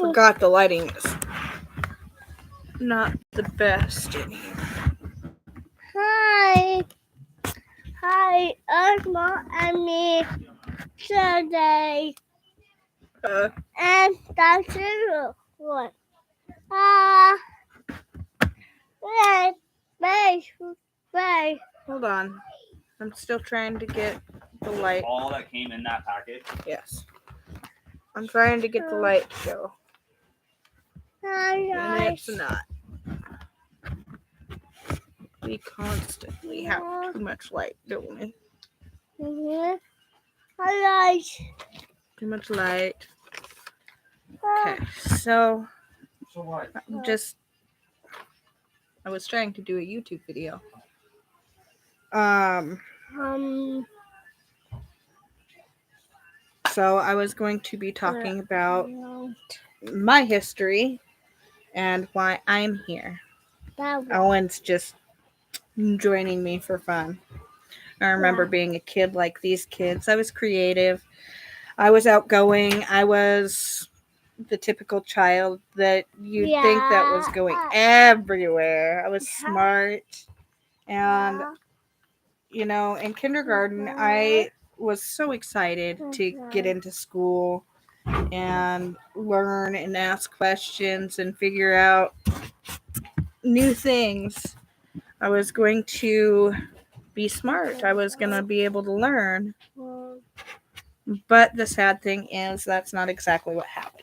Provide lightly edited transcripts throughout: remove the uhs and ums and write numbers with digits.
forgot the lighting is not the best in here. Hi. Hi, Osmo and me today. And that's it. What? Wait. Hold on. I'm still trying to get the light. All that came in that package? Yes. I'm trying to get the light to go. And it's not. We constantly have too much light, don't we? Hi, Too much light. Okay, so what? I was trying to do a YouTube video. So I was going to be talking about my history and why I'm here. Owen's just joining me for fun. I remember being a kid like these kids. I was creative. I was outgoing. I was the typical child that you'd think that was going everywhere. I was smart. And, you know, in kindergarten, I was so excited to get into school and learn and ask questions and figure out new things. I was going to be smart. I was going to be able to learn. But the sad thing is that's not exactly what happened.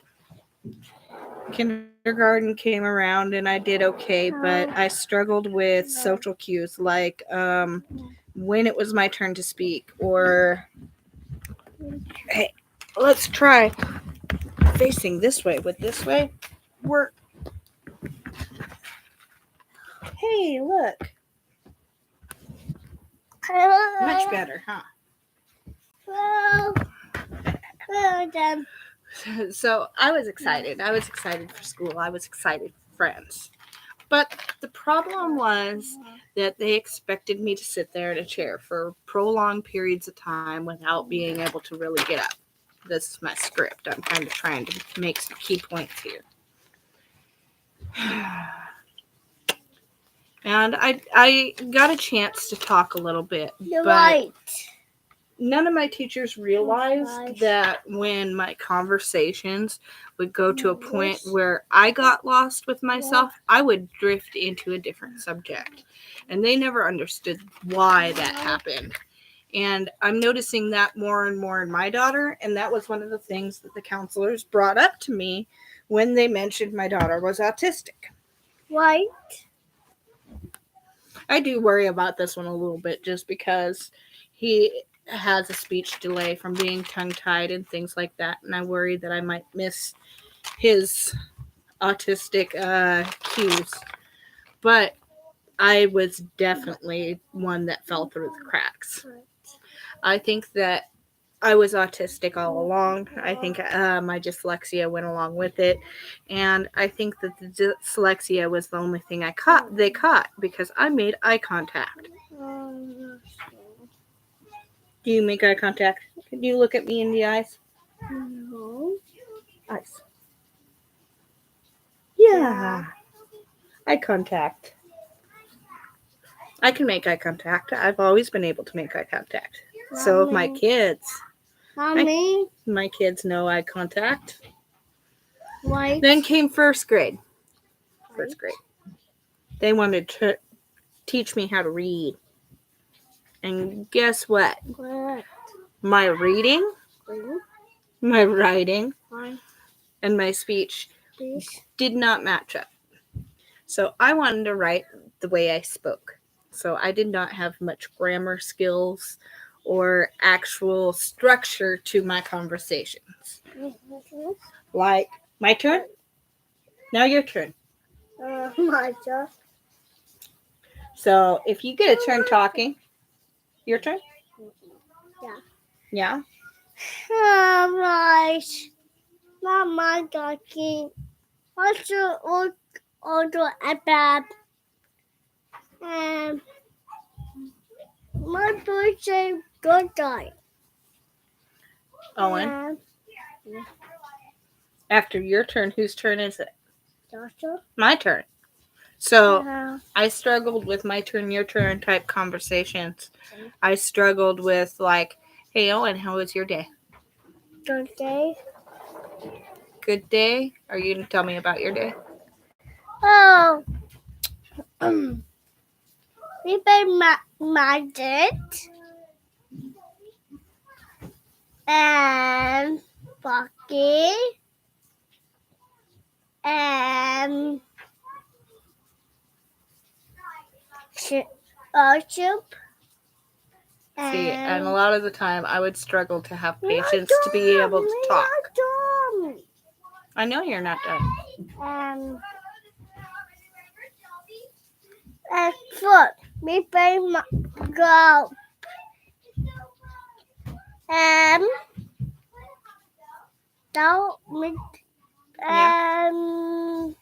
Kindergarten came around and I did okay, but I struggled with social cues like when it was my turn to speak, or hey, let's try facing this way. Would this way work? Hey, look. Much better, huh? So I was excited. I was excited for school. I was excited for friends. But the problem was that they expected me to sit there in a chair for prolonged periods of time without being able to really get up. This is my script. I'm kind of trying to make some key points here. And I got a chance to talk a little bit. But none of my teachers realized that when my conversations would go to a point where I got lost with myself, I would drift into a different subject. And they never understood why that happened. And I'm noticing that more and more in my daughter. And that was one of the things that the counselors brought up to me when they mentioned my daughter was autistic. Right. I do worry about this one a little bit just because he has a speech delay from being tongue-tied and things like that, and I worry that I might miss his autistic cues. But I was definitely one that fell through the cracks. I think that I was autistic all along. I think my dyslexia went along with it, and I think that the dyslexia was the only thing they caught because I made eye contact. Do you make eye contact? Can you look at me in the eyes? No. Eyes. Yeah. Eye contact. I can make eye contact. I've always been able to make eye contact. So have my kids. Mommy. My kids know eye contact. Right. Then came first grade. First grade. They wanted to teach me how to read. And guess what? What? My reading, my writing, and my speech did not match up. So I wanted to write the way I spoke. So I did not have much grammar skills or actual structure to my conversations. Like, my turn? Now your turn. My turn. So if you get a turn talking, your turn? Yeah. Yeah? Right. Not my talking. Also, about my birthday good guy. Owen? After your turn, whose turn is it? Joshua. My turn. So Uh, I struggled with my turn, your turn type conversations. I struggled with like, hey Owen, how was your day? Thursday. Good day? Are you going to tell me about your day? Oh. We play magic. And Bucky. And soup. See, and a lot of the time I would struggle to have patience to be able to talk. I know you're not done. And foot. We play go. And don't make and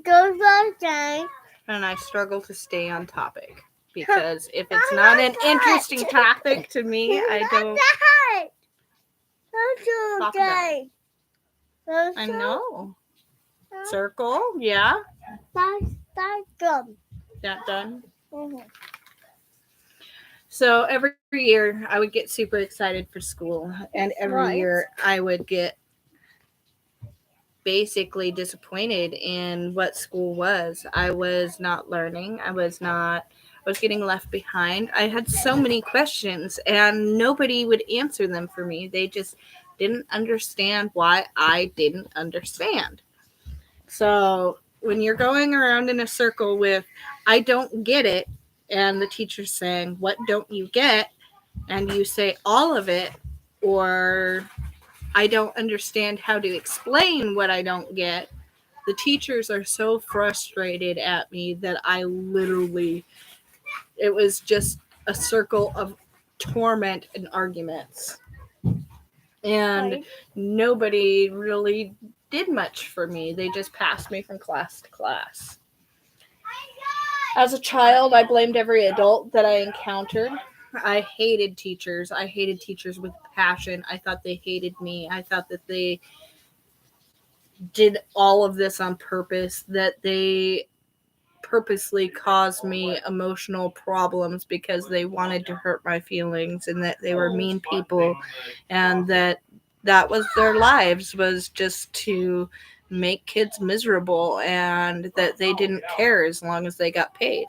go birthday. And I struggle to stay on topic because if it's not an interesting topic to me, I don't talk about it. I know. Circle, yeah. That's good. That done. Mm-hmm. So every year I would get super excited for school, and every year I would get basically disappointed in what school was. I was not learning. I was getting left behind. I had so many questions and nobody would answer them for me. They just didn't understand why I didn't understand. So when you're going around in a circle with, I don't get it, and the teacher's saying, what don't you get? And you say all of it, or I don't understand how to explain what I don't get. The teachers are so frustrated at me that it was just a circle of torment and arguments. And nobody really did much for me. They just passed me from class to class. As a child, I blamed every adult that I encountered. I hated teachers. I hated teachers with passion. I thought they hated me. I thought that they did all of this on purpose, that they purposely caused me emotional problems because they wanted to hurt my feelings, and that they were mean people, and that was their lives, was just to make kids miserable, and that they didn't care as long as they got paid.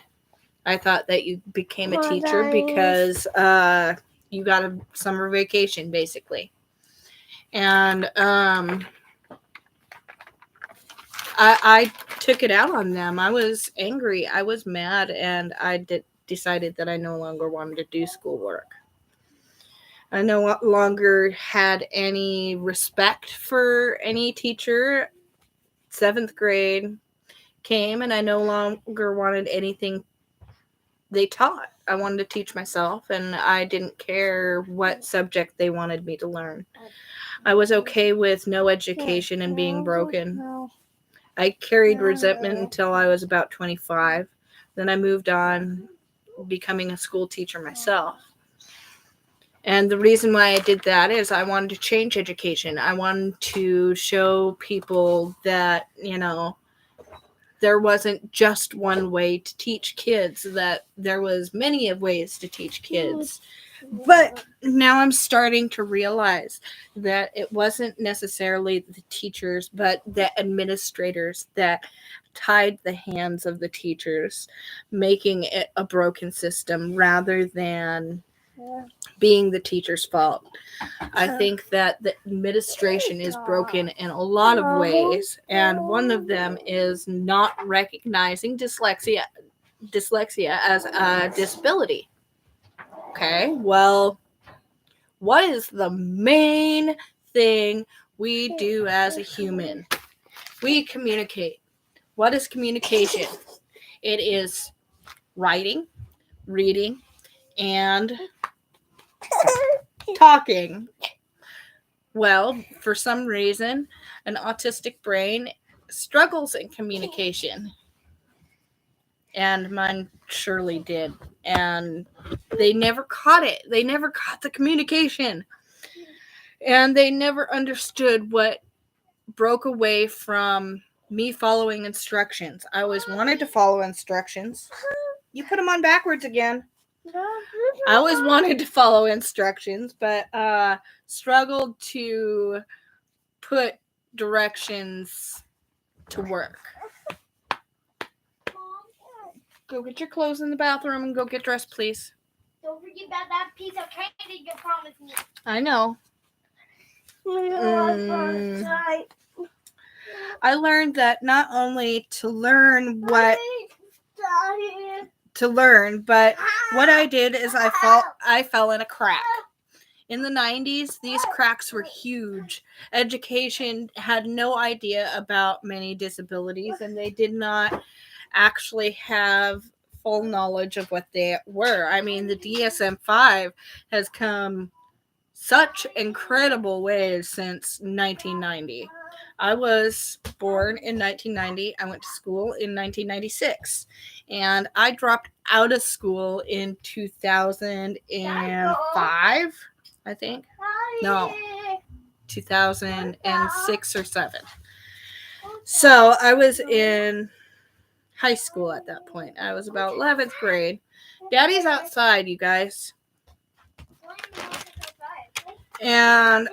I thought that you became a teacher because you got a summer vacation, basically. And I took it out on them. I was angry. I was mad, and I decided that I no longer wanted to do schoolwork. I no longer had any respect for any teacher. 7th grade came, and I no longer wanted anything they taught. I wanted to teach myself, and I didn't care what subject they wanted me to learn. I was okay with no education and being broken. I carried resentment until I was about 25. Then I moved on, becoming a school teacher myself. And the reason why I did that is I wanted to change education. I wanted to show people that, there wasn't just one way to teach kids, that there was many of ways to teach kids. But now I'm starting to realize that it wasn't necessarily the teachers, but the administrators that tied the hands of the teachers, making it a broken system rather than being the teacher's fault. I think that the administration is broken in a lot of ways, and one of them is not recognizing dyslexia as a disability. Okay, well, what is the main thing we do as a human? We communicate. What is communication? It is writing, reading, and talking. Well, for some reason, an autistic brain struggles in communication. And mine surely did. And they never caught it. They never caught the communication. And they never understood what broke away from me following instructions. I always wanted to follow instructions. You put them on backwards again. I always wanted to follow instructions, but struggled to put directions to work. Go get your clothes in the bathroom and go get dressed, please. Don't forget about that piece of candy you promised me. I know. I learned that not only to learn what to learn, but what I did is I fell in a crack. In the 90s, these cracks were huge. Education had no idea about many disabilities, and they did not actually have full knowledge of what they were. I mean, the DSM-5 has come such incredible ways since 1990. I was born in 1990. I went to school in 1996. And I dropped out of school in 2005, I think. No, 2006 or 7. So I was in high school at that point. I was about 11th grade. Daddy's outside, you guys. And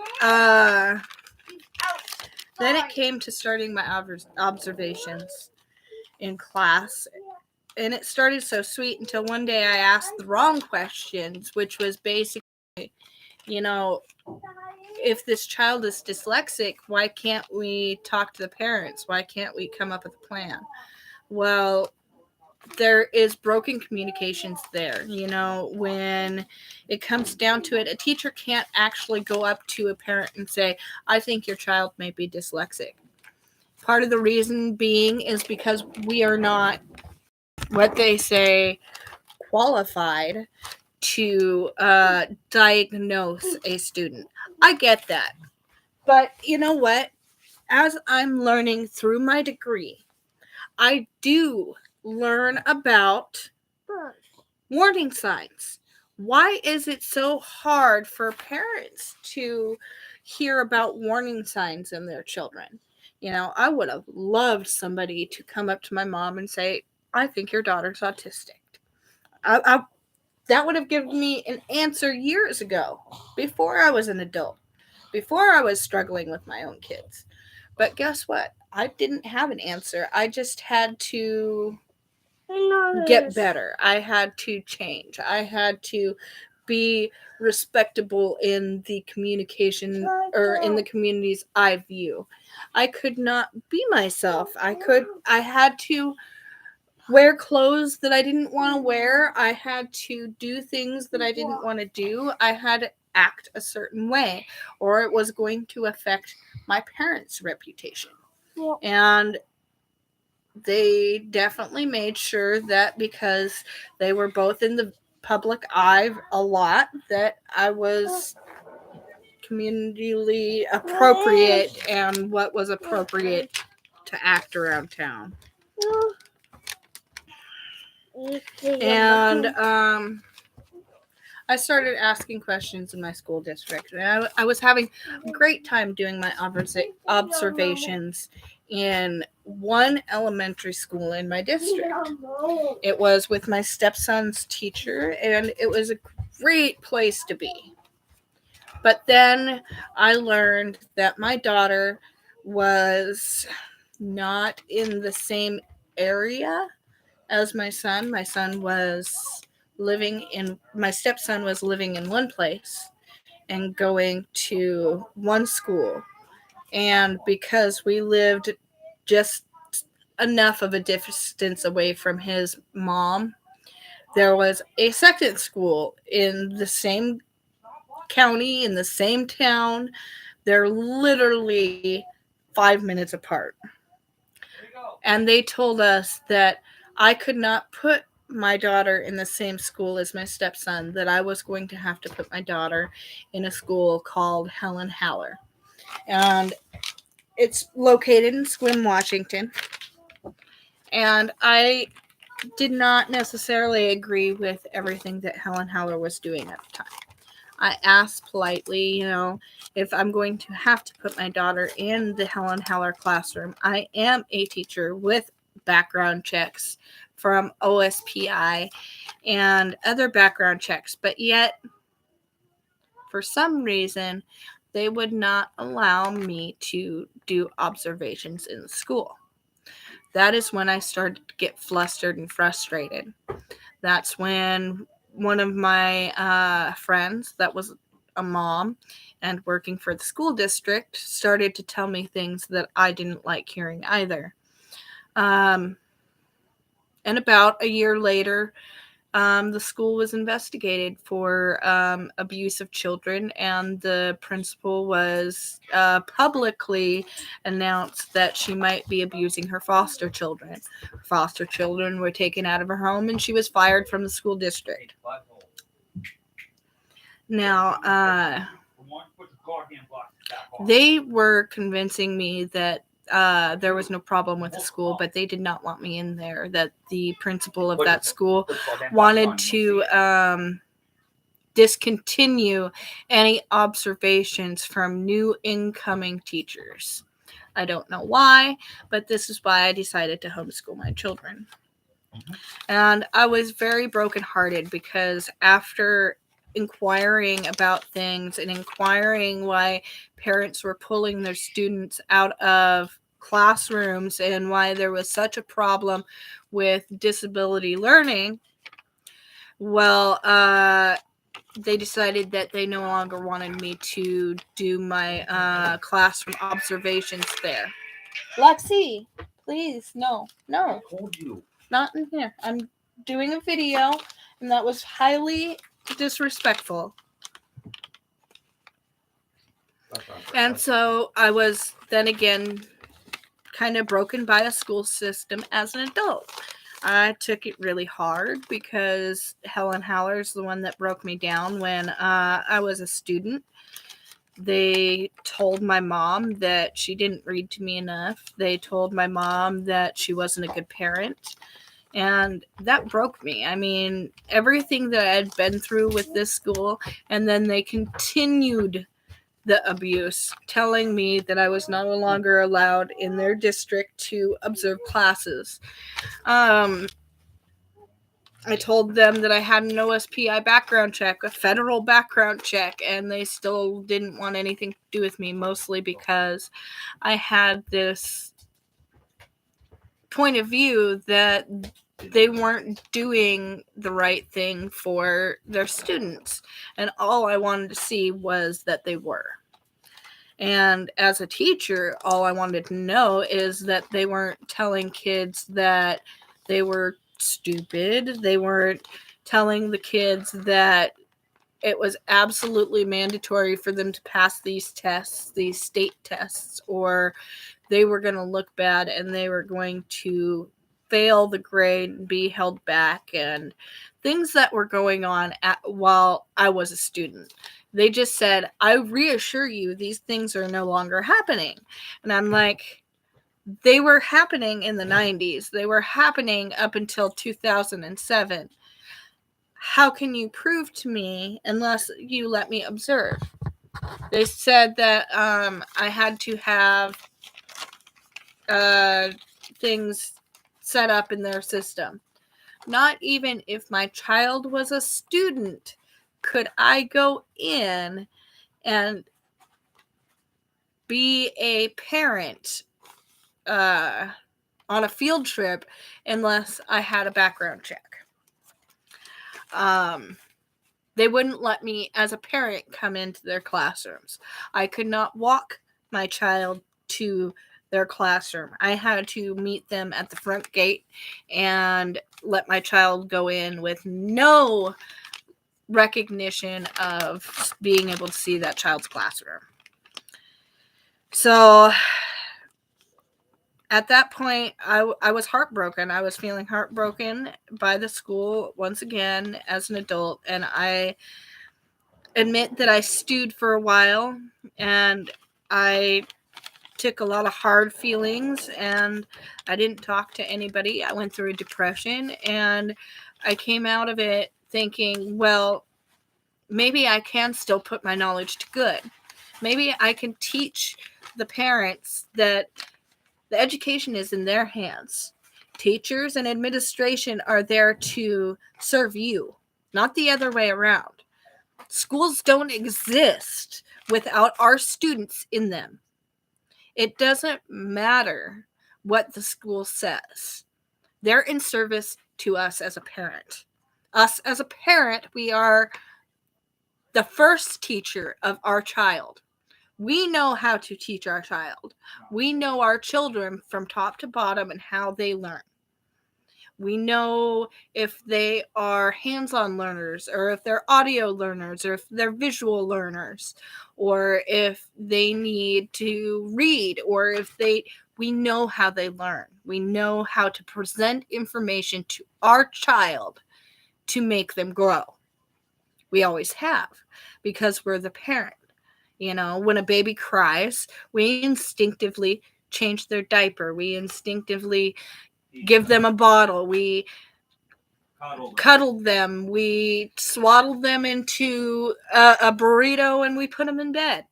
then it came to starting my observations in class. And it started so sweet until one day I asked the wrong questions, which was basically, if this child is dyslexic, why can't we talk to the parents? Why can't we come up with a plan? Well, there is broken communications there. When it comes down to it, a teacher can't actually go up to a parent and say, I think your child may be dyslexic. Part of the reason being is because we are not, what they say, qualified to diagnose a student. I get that. But you know what? As I'm learning through my degree, I do learn about warning signs. Why is it so hard for parents to hear about warning signs in their children? I would have loved somebody to come up to my mom and say, I think your daughter's autistic. That would have given me an answer years ago, before I was an adult, before I was struggling with my own kids. But guess what? I didn't have an answer. I just had to get better. I had to change. I had to be respectable in the communication or in the communities I view. I could not be myself. I had to wear clothes that I didn't want to wear. I had to do things that I didn't want to do. I had to act a certain way, or it was going to affect my parents' reputation. And they definitely made sure that because they were both in the public eye a lot, that I was communally appropriate and what was appropriate to act around town. And I started asking questions in my school district. And I was having a great time doing my observations in one elementary school in my district. It was with my stepson's teacher, and it was a great place to be. But then I learned that my daughter was not in the same area as my son. My stepson was living in one place and going to one school. And because we lived just enough of a distance away from his mom, there was a second school in the same county, in the same town. They're literally 5 minutes apart. And they told us that I could not put my daughter in the same school as my stepson, that I was going to have to put my daughter in a school called Helen Haller. And it's located in Sequim, Washington. And I did not necessarily agree with everything that Helen Haller was doing at the time. I asked politely, if I'm going to have to put my daughter in the Helen Haller classroom. I am a teacher with background checks from OSPI and other background checks, but yet, for some reason, they would not allow me to do observations in the school. That is when I started to get flustered and frustrated. That's when one of my friends that was a mom and working for the school district started to tell me things that I didn't like hearing either. And about a year later, the school was investigated for abuse of children, and the principal was publicly announced that she might be abusing her foster children. Her foster children were taken out of her home, and she was fired from the school district. Now, they were convincing me that there was no problem with the school, but they did not want me in there. That the principal of that school wanted to discontinue any observations from new incoming teachers. I don't know why, but this is why I decided to homeschool my children. And I was very brokenhearted because after inquiring about things and inquiring why parents were pulling their students out of classrooms and why there was such a problem with disability learning, well, they decided that they no longer wanted me to do my classroom observations there. Lexi, please, no. I told you. Not in here. I'm doing a video, and that was highly disrespectful. And so I was then again kind of broken by a school system as an adult. I took it really hard because Helen Haller is the one that broke me down when I was a student. They told my mom that she didn't read to me enough. They told my mom that she wasn't a good parent. And that broke me. I mean, everything that I had been through with this school, and then they continued the abuse, telling me that I was no longer allowed in their district to observe classes. I told them that I had an OSPI background check, a federal background check, and they still didn't want anything to do with me, mostly because I had this point of view that they weren't doing the right thing for their students. And all I wanted to see was that they were. And as a teacher, all I wanted to know is that they weren't telling kids that they were stupid. They weren't telling the kids that it was absolutely mandatory for them to pass these tests, these state tests, or they were going to look bad and they were going to fail the grade and be held back, and things that were going on while I was a student. They just said, I reassure you, these things are no longer happening. And I'm like, they were happening in the 90s. They were happening up until 2007. How can you prove to me unless you let me observe? They said that I had to have things set up in their system. Not even if my child was a student could I go in and be a parent on a field trip unless I had a background check. They wouldn't let me as a parent come into their classrooms. I could not walk my child to their classroom. I had to meet them at the front gate and let my child go in with no recognition of being able to see that child's classroom. So at that point, I was heartbroken. I was feeling heartbroken by the school once again as an adult. And I admit that I stewed for a while and I took a lot of hard feelings and I didn't talk to anybody. I went through a depression and I came out of it thinking, well, maybe I can still put my knowledge to good. Maybe I can teach the parents that the education is in their hands. Teachers and administration are there to serve you, not the other way around. Schools don't exist without our students in them. It doesn't matter what the school says. They're in service to us as a parent. Us as a parent, we are the first teacher of our child. We know how to teach our child. We know our children from top to bottom and how they learn. We know if they are hands-on learners, or if they're audio learners, or if they're visual learners, or if they need to read, or if we know how they learn. We know how to present information to our child to make them grow. We always have, because we're the parent. You know, when a baby cries, we instinctively change their diaper. We instinctively give them a bottle. We cuddle them. We swaddle them into a burrito and we put them in bed.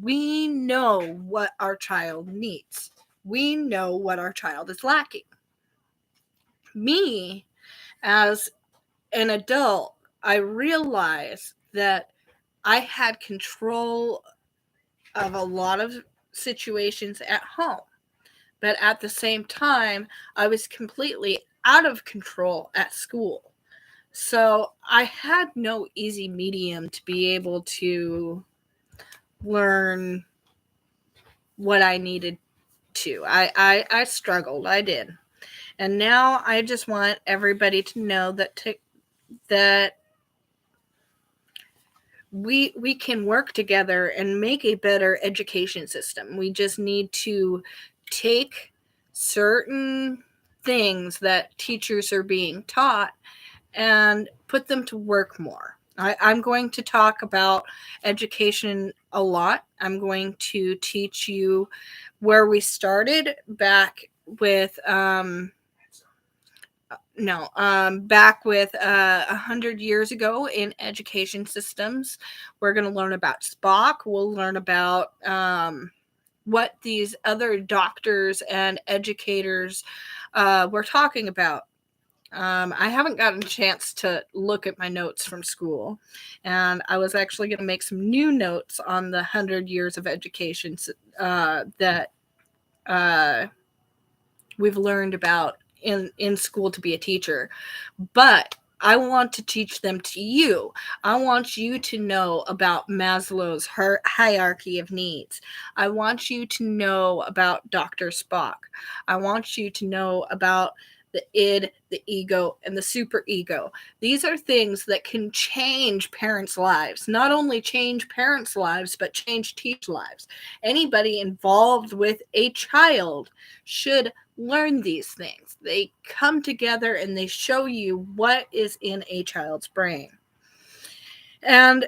We know what our child needs. We know what our child is lacking. Me, as an adult, I realized that I had control of a lot of situations at home. But at the same time, I was completely out of control at school. So I had no easy medium to be able to learn what I needed to. I struggled. I did. And now I just want everybody to know that we can work together and make a better education system. We just need to take certain things that teachers are being taught and put them to work more. I'm going to talk about education a lot. I'm going to teach you where we started back with back with 100 years ago in education systems. We're going to learn about Spock. We'll learn about what these other doctors and educators were talking about. I haven't gotten a chance to look at my notes from school, and I was actually going to make some new notes on the 100 years of education that we've learned about in school to be a teacher. But I want to teach them to you. I want you to know about Maslow's hierarchy of needs. I want you to know about Dr. Spock. I want you to know about the id, the ego, and the superego. These are things that can change parents' lives. Not only change parents' lives, but change teachers' lives. Anybody involved with a child should learn these things. They come together and they show you what is in a child's brain. And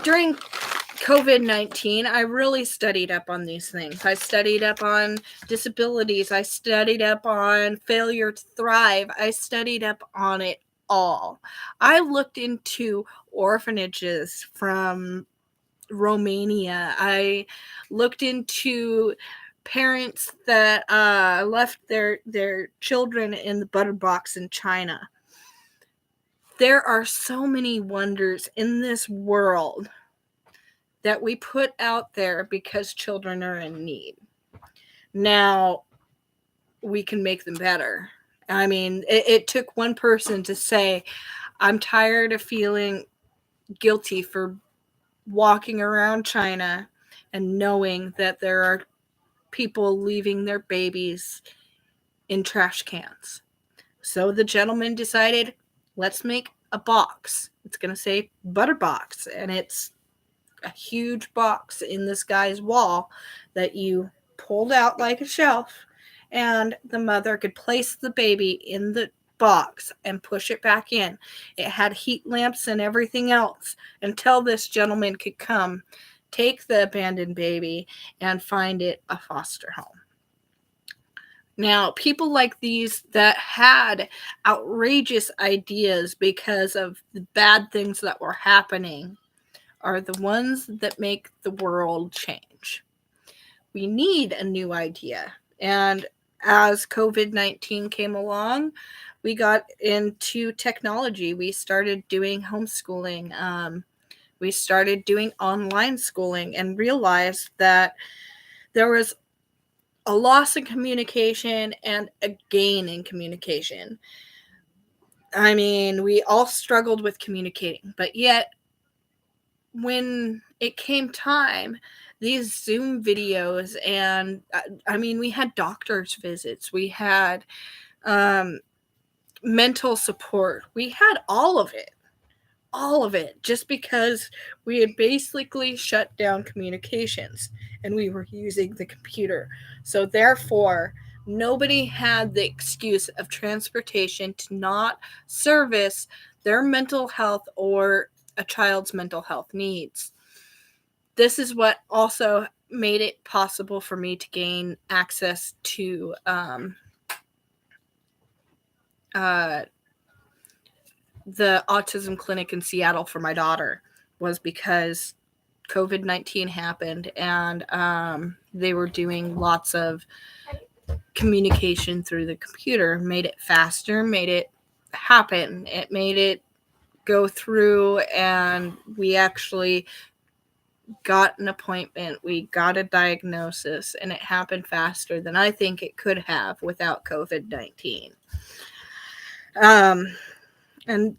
during COVID-19, I really studied up on these things. I studied up on disabilities. I studied up on failure to thrive. I studied up on it all. I looked into orphanages from Romania. I looked into parents that left their children in the butter box in China. There are so many wonders in this world that we put out there because children are in need. Now, we can make them better. I mean, it took one person to say, I'm tired of feeling guilty for walking around China and knowing that there are people leaving their babies in trash cans. So the gentleman decided, let's make a box. It's going to say butter box, and it's a huge box in this guy's wall that you pulled out like a shelf, and the mother could place the baby in the box and push it back in. It had heat lamps and everything else until this gentleman could come, take the abandoned baby, and find it a foster home. Now, people like these that had outrageous ideas because of the bad things that were happening are the ones that make the world change. We need a new idea. And as COVID-19 came along, we got into technology. We started doing homeschooling. We started doing online schooling and realized that there was a loss in communication and a gain in communication. I mean, we all struggled with communicating, but yet when it came time, these Zoom videos and I mean, we had doctor's visits, we had mental support, we had all of it, just because we had basically shut down communications and we were using the computer. So, therefore, nobody had the excuse of transportation to not service their mental health or a child's mental health needs. This is what also made it possible for me to gain access to the autism clinic in Seattle for my daughter, was because COVID-19 happened and they were doing lots of communication through the computer. Made it faster, made it happen. It made it go through, and we actually got an appointment. We got a diagnosis, and it happened faster than I think it could have without COVID-19. And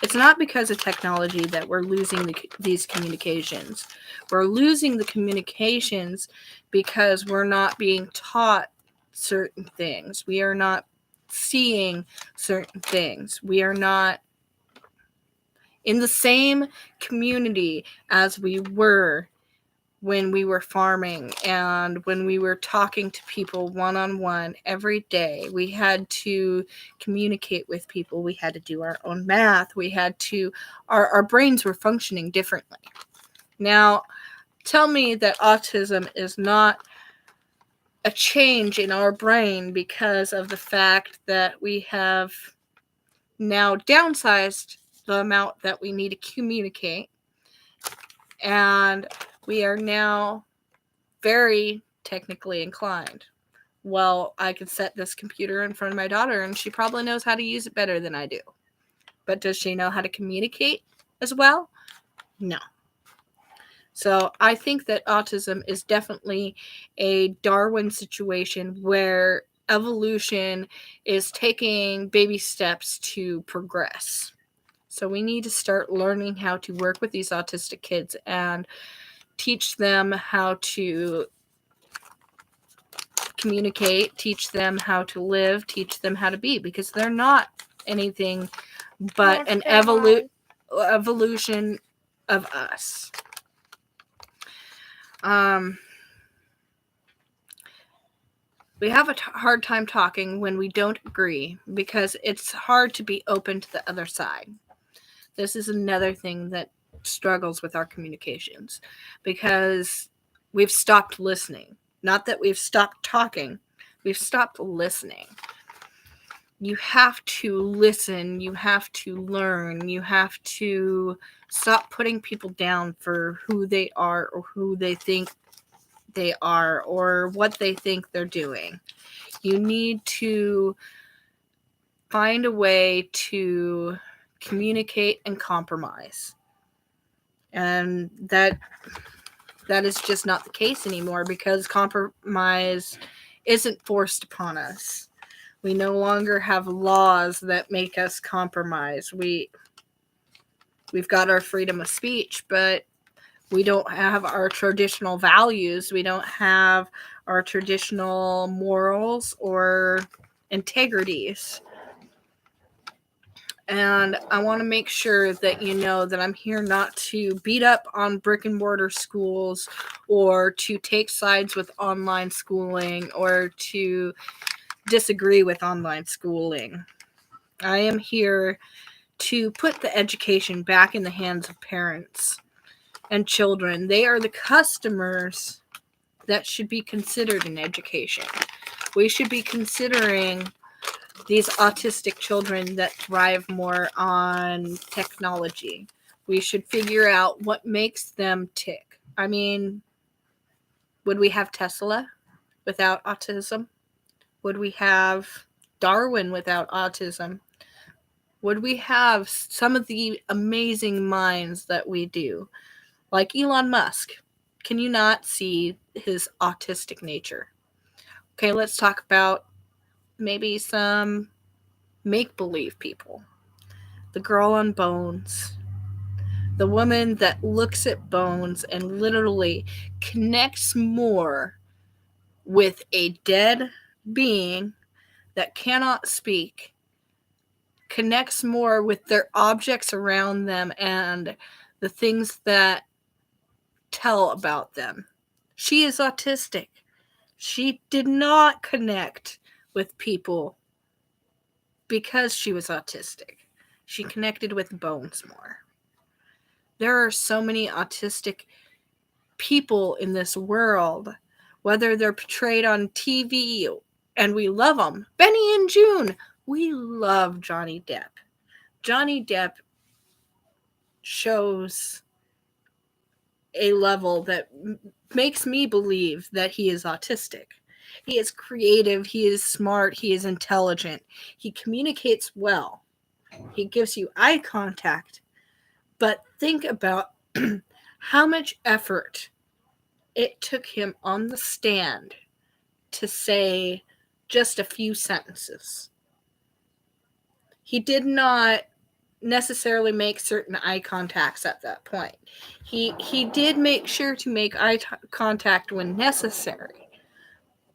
it's not because of technology that we're losing these communications. We're losing the communications because we're not being taught certain things. We are not seeing certain things. We are not in the same community as we were when we were farming and when we were talking to people one-on-one every day. We had to communicate with people. We had to do our own math. We had to, our brains were functioning differently. Now, tell me that autism is not a change in our brain because of the fact that we have now downsized the amount that we need to communicate, and we are now very technically inclined. Well, I could set this computer in front of my daughter and she probably knows how to use it better than I do. But does she know how to communicate as well? No. So I think that autism is definitely a Darwin situation where evolution is taking baby steps to progress. So we need to start learning how to work with these autistic kids and teach them how to communicate, teach them how to live, teach them how to be, because they're not anything but an evolution of us. We have a hard time talking when we don't agree because it's hard to be open to the other side. This is another thing that struggles with our communications because we've stopped listening. Not that we've stopped talking, we've stopped listening. You have to listen, you have to learn, you have to stop putting people down for who they are or who they think they are or what they think they're doing. You need to find a way to communicate and compromise. And that is just not the case anymore because compromise isn't forced upon us. We no longer have laws that make us compromise. We've got our freedom of speech, but we don't have our traditional values. We don't have our traditional morals or integrities. And I want to make sure that you know that I'm here not to beat up on brick and mortar schools or to take sides with online schooling or to disagree with online schooling. I am here to put the education back in the hands of parents. and children. They are the customers that should be considered in education. We should be considering these autistic children that thrive more on technology. We should figure out what makes them tick. I mean, would we have Tesla without autism? Would we have Darwin without autism? Would we have some of the amazing minds that we do? Like Elon Musk. Can you not see his autistic nature? Okay, let's talk about maybe some make-believe people. The girl on Bones. The woman that looks at Bones and literally connects more with a dead being that cannot speak, connects more with their objects around them and the things that tell about them. She is autistic. She did not connect with people because she was autistic. She connected with Bones more. There are so many autistic people in this world, whether they're portrayed on TV, and we love them. Benny and June, we love Johnny Depp. Johnny Depp shows a level that makes me believe that he is autistic. He is creative, he is smart, he is intelligent, he communicates well, he gives you eye contact. But think about how much effort it took him on the stand to say just a few sentences. He did not necessarily make certain eye contacts at that point. He did make sure to make eye contact when necessary,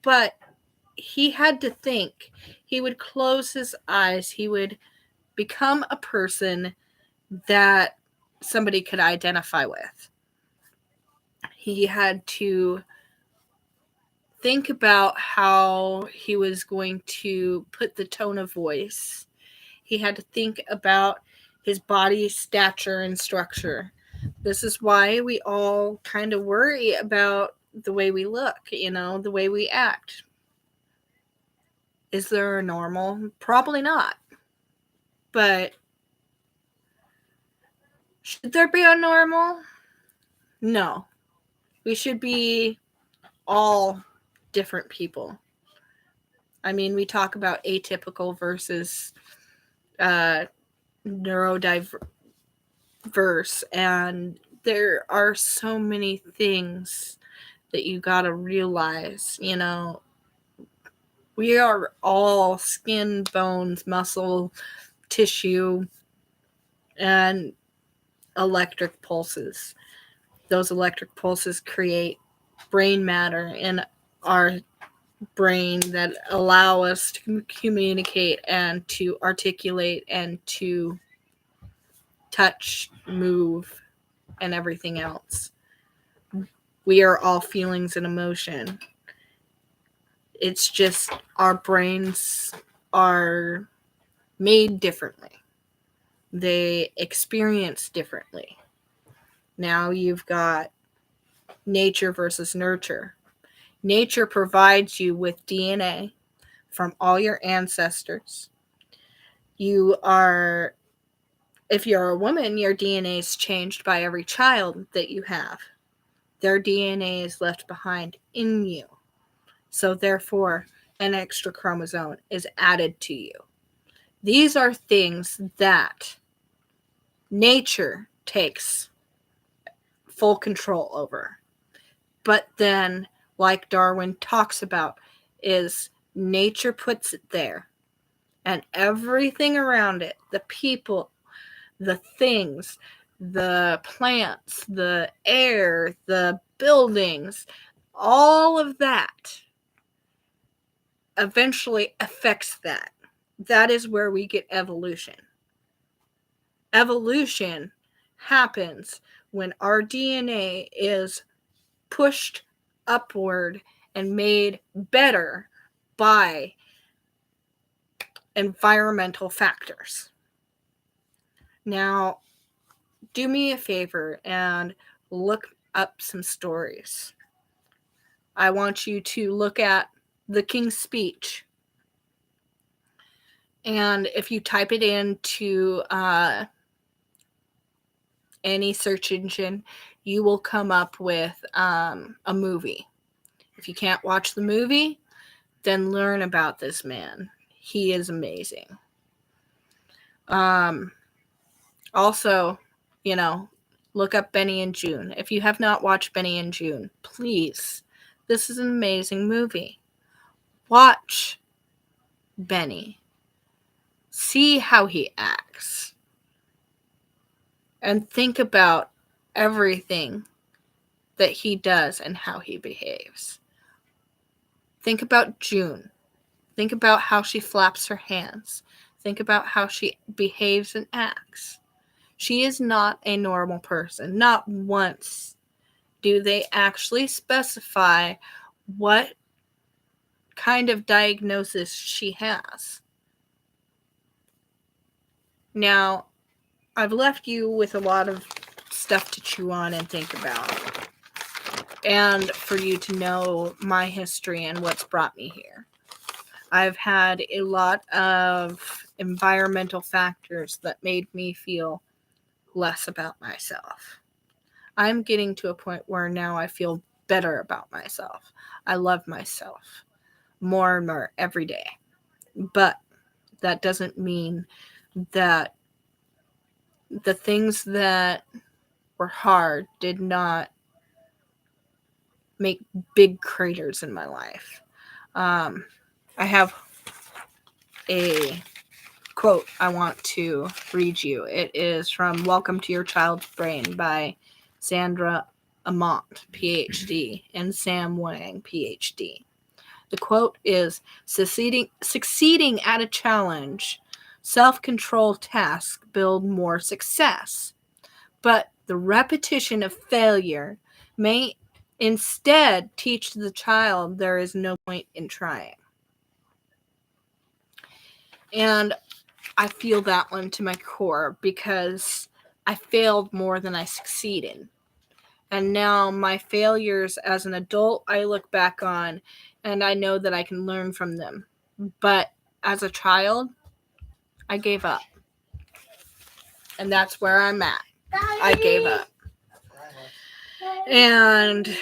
but he had to think. He would close his eyes. He would become a person that somebody could identify with. He had to think about how he was going to put the tone of voice. He had to think about his body stature and structure. This is why we all kind of worry about the way we look, the way we act. Is there a normal? Probably not. But should there be a normal? No. We should be all different people. I mean, we talk about atypical versus neurodiverse, and there are so many things that you gotta realize. We are all skin, bones, muscle, tissue, and electric pulses. Those electric pulses create brain matter in our brain that allow us to communicate and to articulate and to touch, move, and everything else. We are all feelings and emotion. It's just our brains are made differently. They experience differently. Now you've got nature versus nurture. Nature provides you with DNA from all your ancestors. If you're a woman, your DNA is changed by every child that you have. Their DNA is left behind in you. So therefore, an extra chromosome is added to you. These are things that nature takes full control over. But then, like Darwin talks about, is nature puts it there. And everything around it, the people, the things, the plants, the air, the buildings, all of that eventually affects that. That is where we get evolution. Evolution happens when our DNA is pushed upward and made better by environmental factors. Now, do me a favor and look up some stories. I want you to look at the King's Speech. And if you type it into any search engine, you will come up with a movie. If you can't watch the movie, then learn about this man. He is amazing. Also, look up Benny and June. If you have not watched Benny and June, please, this is an amazing movie. Watch Benny. See how he acts. And think about everything that he does and how he behaves. Think about June. Think about how she flaps her hands. Think about how she behaves and acts. She is not a normal person. Not once do they actually specify what kind of diagnosis she has. Now, I've left you with a lot of stuff to chew on and think about, and for you to know my history and what's brought me here. I've had a lot of environmental factors that made me feel less about myself. I'm getting to a point where now I feel better about myself. I love myself more and more every day. But that doesn't mean that the things that were hard did not make big craters in my life. I have a quote I want to read you. It is from Welcome to Your Child's Brain by Sandra Amont, PhD, and Sam Wang, PhD. The quote is, succeeding at a challenge, self-control tasks build more success, but the repetition of failure may instead teach the child there is no point in trying. And I feel that one to my core because I failed more than I succeeded. And now my failures as an adult, I look back on and I know that I can learn from them. But as a child, I gave up. And that's where I'm at. I gave up. And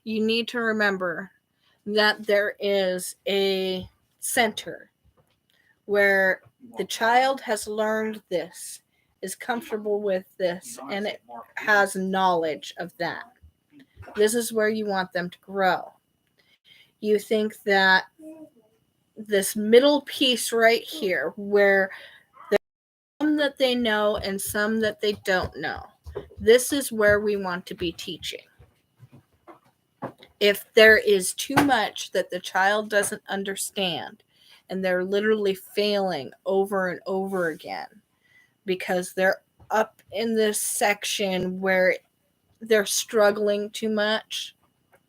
you need to remember that there is a center where the child has learned this, is comfortable with this, and it has knowledge of that. This is where you want them to grow. You think that this middle piece right here, where there's some that they know and some that they don't know, this is where we want to be teaching. If there is too much that the child doesn't understand, and they're literally failing over and over again because they're up in this section where they're struggling too much,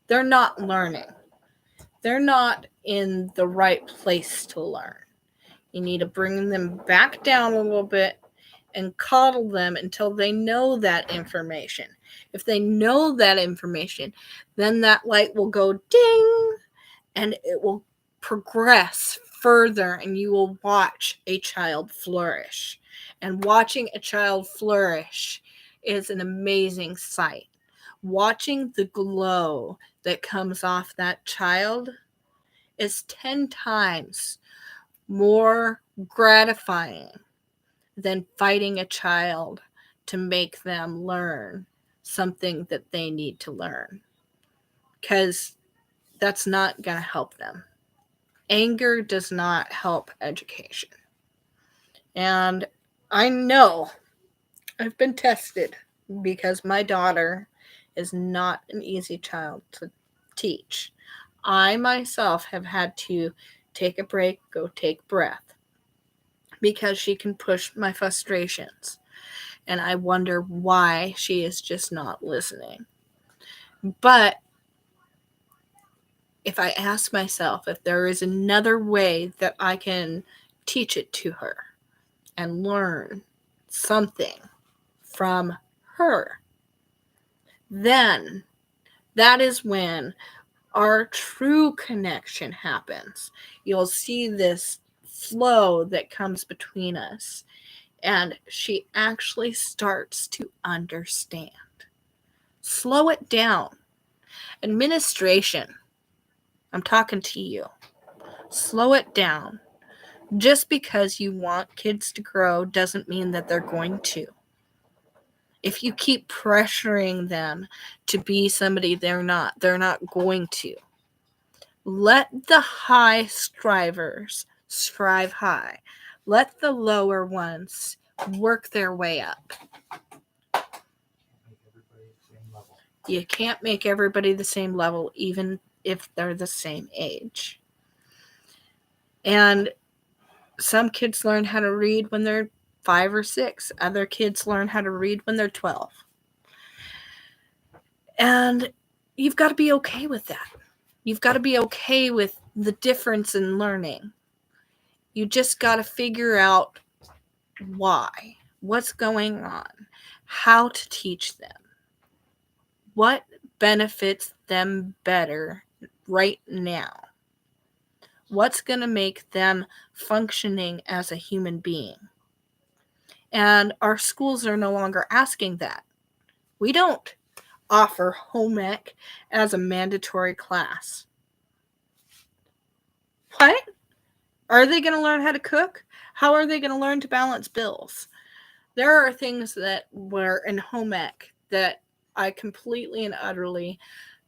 they're not learning. They're not in the right place to learn. You need to bring them back down a little bit and coddle them until they know that information. If they know that information, then that light will go ding and it will progress further and you will watch a child flourish. And watching a child flourish is an amazing sight. Watching the glow that comes off that child is 10 times more gratifying than fighting a child to make them learn something that they need to learn. Because that's not going to help them. Anger does not help education. And I know I've been tested because my daughter is not an easy child to teach. I myself have had to take a break, go take breath, because she can push my frustrations. And I wonder why she is just not listening. But if I ask myself if there is another way that I can teach it to her and learn something from her, then that is when our true connection happens. You'll see this flow that comes between us, and she actually starts to understand. Slow it down. Administration, I'm talking to you. Slow it down. Just because you want kids to grow doesn't mean that they're going to. If you keep pressuring them to be somebody they're not going to. Let the high strivers strive high. Let the lower ones work their way up. Make everybody the same level. You can't make everybody the same level, even if they're the same age. And some kids learn how to read when they're 5 or 6. Other kids learn how to read when they're 12. And you've got to be okay with that. You've got to be okay with the difference in learning. You just got to figure out why, what's going on, how to teach them, what benefits them better right now, what's going to make them functioning as a human being. And our schools are no longer asking that. We don't offer home ec as a mandatory class. What? Are they going to learn how to cook? How are they going to learn to balance bills? There are things that were in home ec that I completely and utterly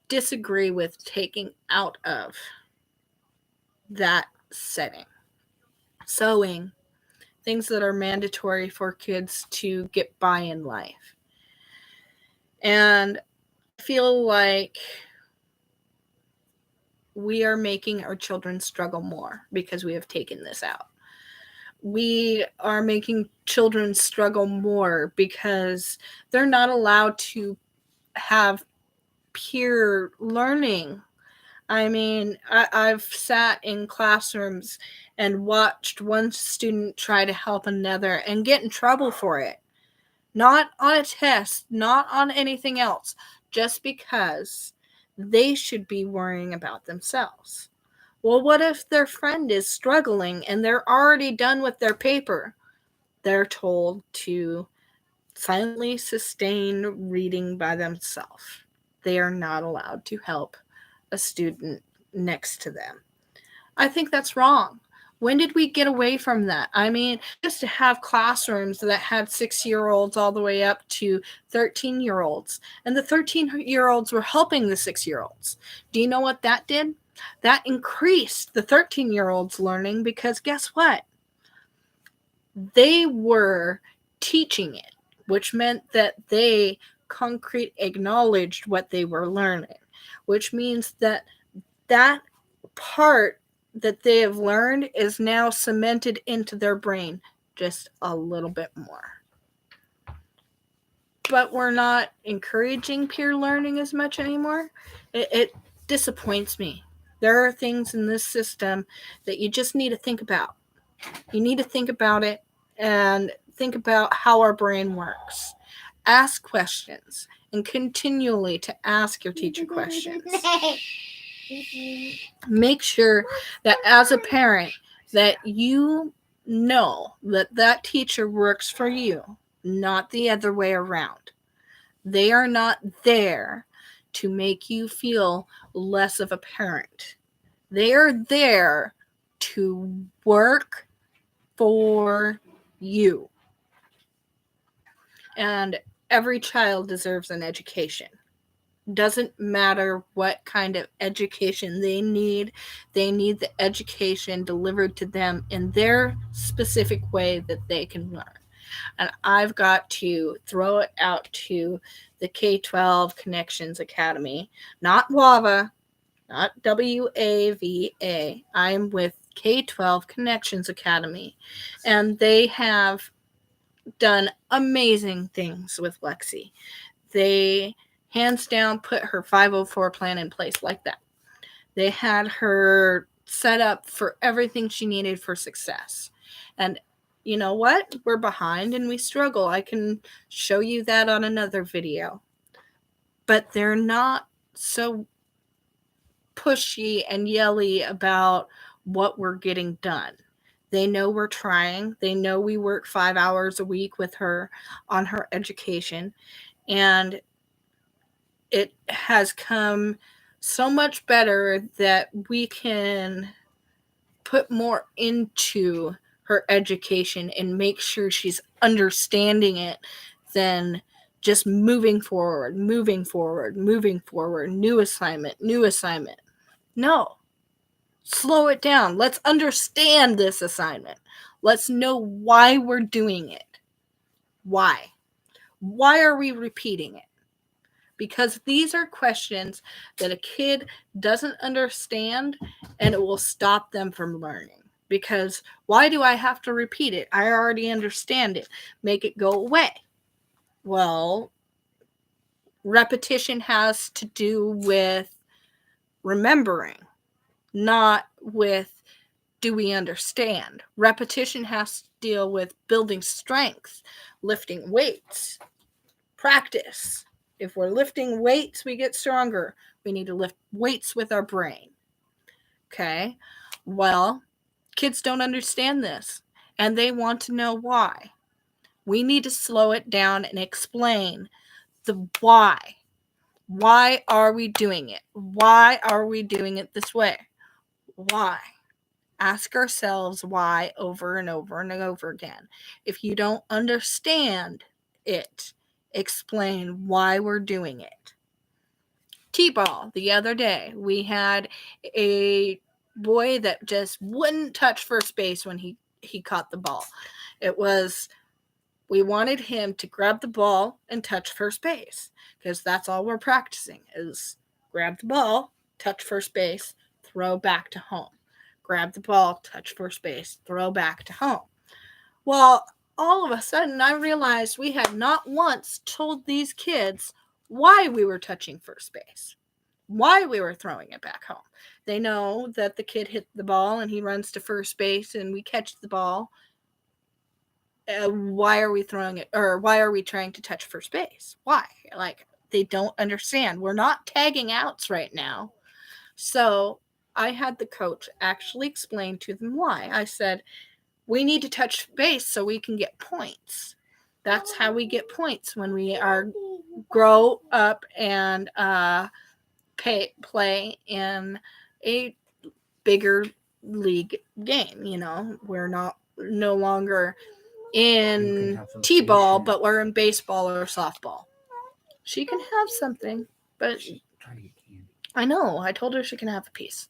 disagree with taking out of that setting. Sewing, things that are mandatory for kids to get by in life. And I feel like we are making our children struggle more because we have taken this out. We are making children struggle more because they're not allowed to have peer learning. I mean, I've sat in classrooms and watched one student try to help another and get in trouble for it. Not on a test, not on anything else, just because they should be worrying about themselves. Well, what if their friend is struggling and they're already done with their paper? They're told to silently sustain reading by themselves. They are not allowed to help a student next to them. I think that's wrong. When did we get away from that? I mean, just to have classrooms that had 6-year-olds all the way up to 13-year-olds, and the 13-year-olds were helping the 6-year-olds. Do you know what that did? That increased the 13-year-olds learning because guess what? They were teaching it, which meant that they concrete acknowledged what they were learning, which means that that part that they have learned is now cemented into their brain just a little bit more. But we're not encouraging peer learning as much anymore. It disappoints me. There are things in this system that you just need to think about. You need to think about it and think about how our brain works. Ask questions and continually to ask your teacher questions. Make sure that as a parent that you know that that teacher works for you, not the other way around. They are not there to make you feel less of a parent. They are there to work for you. And every child deserves an education. Doesn't matter what kind of education they need the education delivered to them in their specific way that they can learn. And I've got to throw it out to the K-12 Connections Academy, not WAVA, not WAVA. I'm with K-12 Connections Academy, and they have done amazing things with Lexi. They hands down put her 504 plan in place like that. They had her set up for everything she needed for success. And you know what? We're behind and we struggle. I can show you that on another video. but they're not so pushy and yelly about what we're getting done. They know we're trying. They know we work 5 hours a week with her on her education. And it has come so much better that we can put more into her education and make sure she's understanding it than just moving forward, new assignment. No, slow it down. Let's understand this assignment. Let's know why we're doing it. Why? Why are we repeating it? Because these are questions that a kid doesn't understand, and it will stop them from learning. Because why do I have to repeat it? I already understand it. Make it go away. Well, repetition has to do with remembering, not with do we understand. Repetition has to deal with building strength, lifting weights, practice. If we're lifting weights, we get stronger. We need to lift weights with our brain. Okay? Well, kids don't understand this, and they want to know why. We need to slow it down and explain the why. Why are we doing it? Why are we doing it this way? Why? Ask ourselves why over and over and over again. If you don't understand it, explain why we're doing it. T-ball the other day, we had a boy that just wouldn't touch first base when he caught the ball. We wanted him to grab the ball and touch first base, because that's all we're practicing is grab the ball, touch first base, throw back to home. Grab the ball, touch first base, throw back to home. Well, all of a sudden, I realized we had not once told these kids why we were touching first base, why we were throwing it back home. They know that the kid hit the ball and he runs to first base and we catch the ball. Why are we throwing it, or why are we trying to touch first base? Why? Like, they don't understand. We're not tagging outs right now. So I had the coach actually explain to them why. I said, we need to touch base so we can get points. That's how we get points when we grow up and play in a bigger league game. We're no longer in t-ball, but we're in baseball or softball. She can have something, but I know, I told her she can have a piece.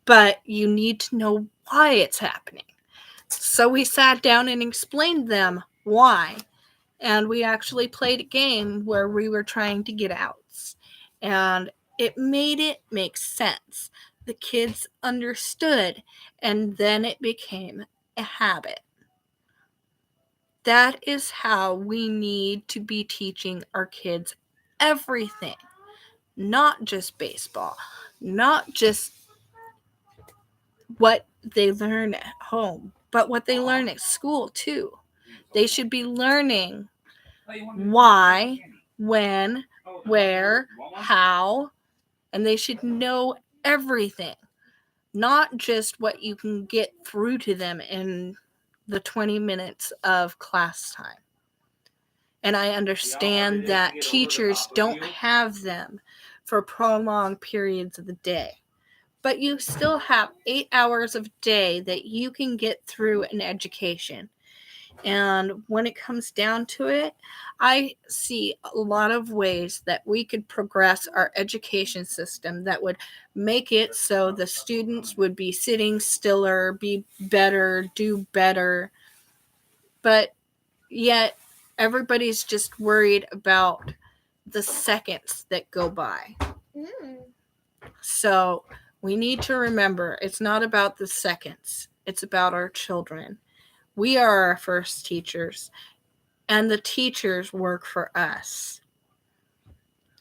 But you need to know why it's happening. So we sat down and explained them why. And we actually played a game where we were trying to get outs. And it made it make sense. The kids understood, and then it became a habit. That is how we need to be teaching our kids everything. Not just baseball, not just what they learn at home, but what they learn at school too. They should be learning why, when, where, how, and they should know everything, not just what you can get through to them in the 20 minutes of class time. And I understand that teachers don't have them for prolonged periods of the day. But you still have 8 hours of day that you can get through an education. And when it comes down to it, I see a lot of ways that we could progress our education system that would make it so the students would be sitting stiller, be better, do better. But yet, everybody's just worried about the seconds that go by. So we need to remember, it's not about the seconds. It's about our children. We are our first teachers, and the teachers work for us.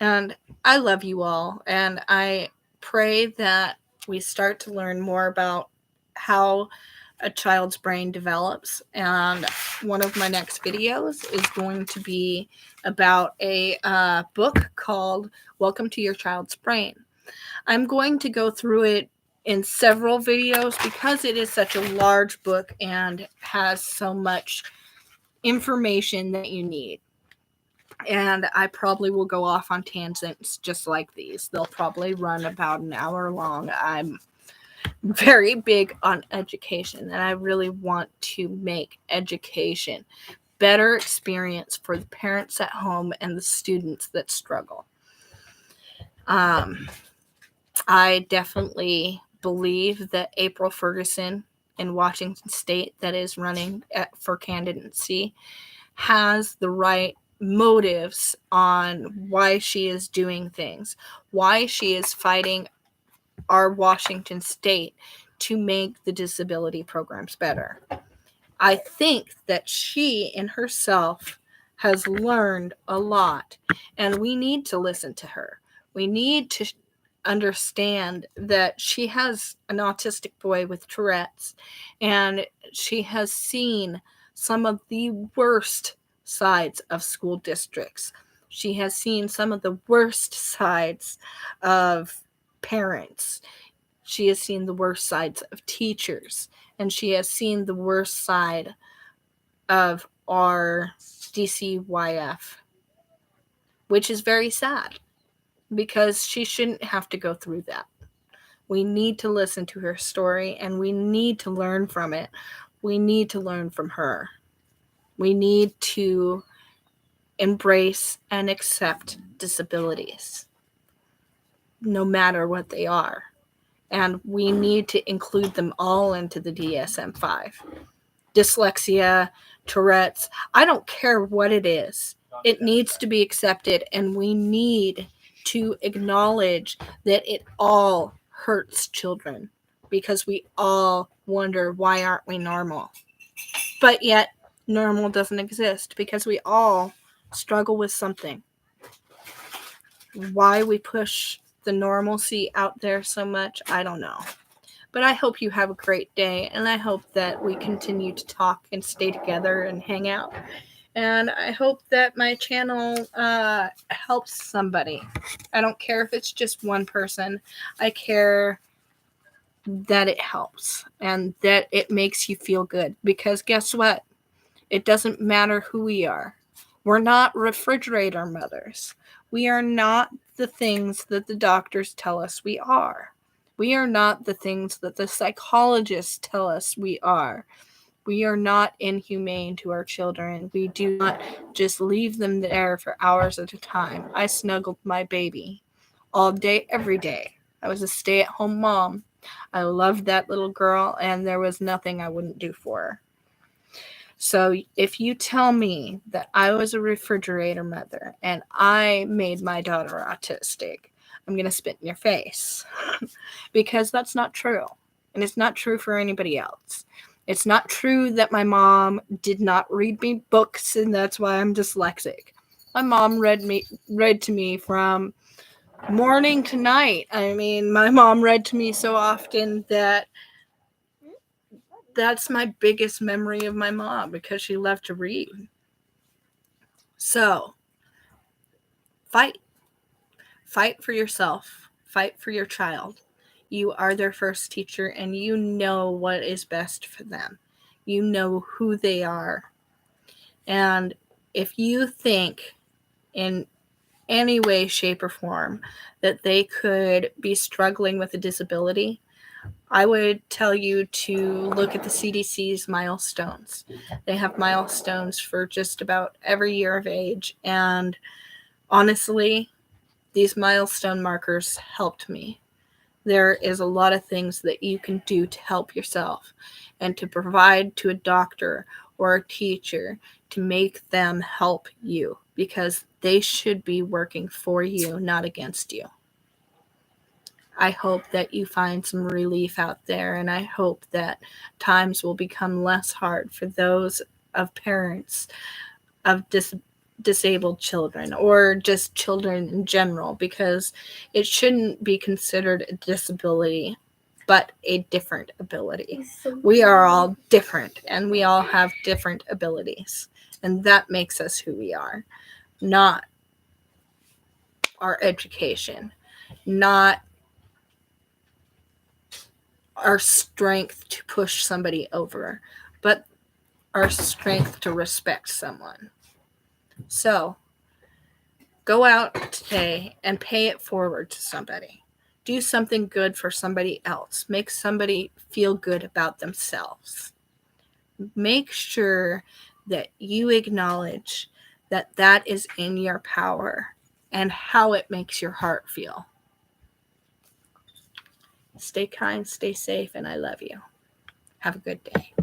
And I love you all, and I pray that we start to learn more about how a child's brain develops. And one of my next videos is going to be about a book called Welcome to Your Child's Brain. I'm going to go through it in several videos because it is such a large book and has so much information that you need. And I probably will go off on tangents just like these. They'll probably run about an hour long. I'm very big on education, and I really want to make education better experience for the parents at home and the students that struggle. I definitely believe that April Ferguson in Washington State, that is running for candidacy, has the right motives on why she is doing things, why she is fighting our Washington State to make the disability programs better. I think that she in herself has learned a lot, and we need to listen to her. We need to understand that she has an autistic boy with Tourette's, and she has seen some of the worst sides of school districts. She has seen some of the worst sides of parents. She has seen the worst sides of teachers, and she has seen the worst side of our DCYF, which is very sad because she shouldn't have to go through that. We need to listen to her story, and we need to learn from it. We need to learn from her. We need to embrace and accept disabilities, no matter what they are. And we need to include them all into the DSM-5. Dyslexia, Tourette's, I don't care what it is. It needs to be accepted, and we need to acknowledge that it all hurts children because we all wonder, why aren't we normal? But yet, normal doesn't exist because we all struggle with something. Why we push the normalcy out there so much, I don't know. But I hope you have a great day, and I hope that we continue to talk and stay together and hang out. And I hope that my channel helps somebody. I don't care if it's just one person. I care that it helps and that it makes you feel good. Because guess what? It doesn't matter who we are. We're not refrigerator mothers. We are not the things that the doctors tell us we are. We are not the things that the psychologists tell us we are. We are not inhumane to our children. We do not just leave them there for hours at a time. I snuggled my baby all day, every day. I was a stay-at-home mom. I loved that little girl, and there was nothing I wouldn't do for her. So if you tell me that I was a refrigerator mother and I made my daughter autistic, I'm going to spit in your face because that's not true. And it's not true for anybody else. It's not true that my mom did not read me books and that's why I'm dyslexic. My mom read to me from morning to night. I mean, my mom read to me so often that that's my biggest memory of my mom because she loved to read. So, fight. Fight for yourself. Fight for your child. You are their first teacher, and you know what is best for them. You know who they are. And if you think in any way, shape, or form that they could be struggling with a disability, I would tell you to look at the CDC's milestones. They have milestones for just about every year of age. And honestly, these milestone markers helped me. There is a lot of things that you can do to help yourself and to provide to a doctor or a teacher to make them help you because they should be working for you, not against you. I hope that you find some relief out there, and I hope that times will become less hard for those of parents of disabled children or just children in general, because it shouldn't be considered a disability, but a different ability. We are all different, and we all have different abilities. And that makes us who we are, not our education, not our strength to push somebody over, but our strength to respect someone. So go out today and pay it forward to somebody. Do something good for somebody else. Make somebody feel good about themselves. Make sure that you acknowledge that that is in your power and how it makes your heart feel. Stay kind, stay safe, and I love you. Have a good day.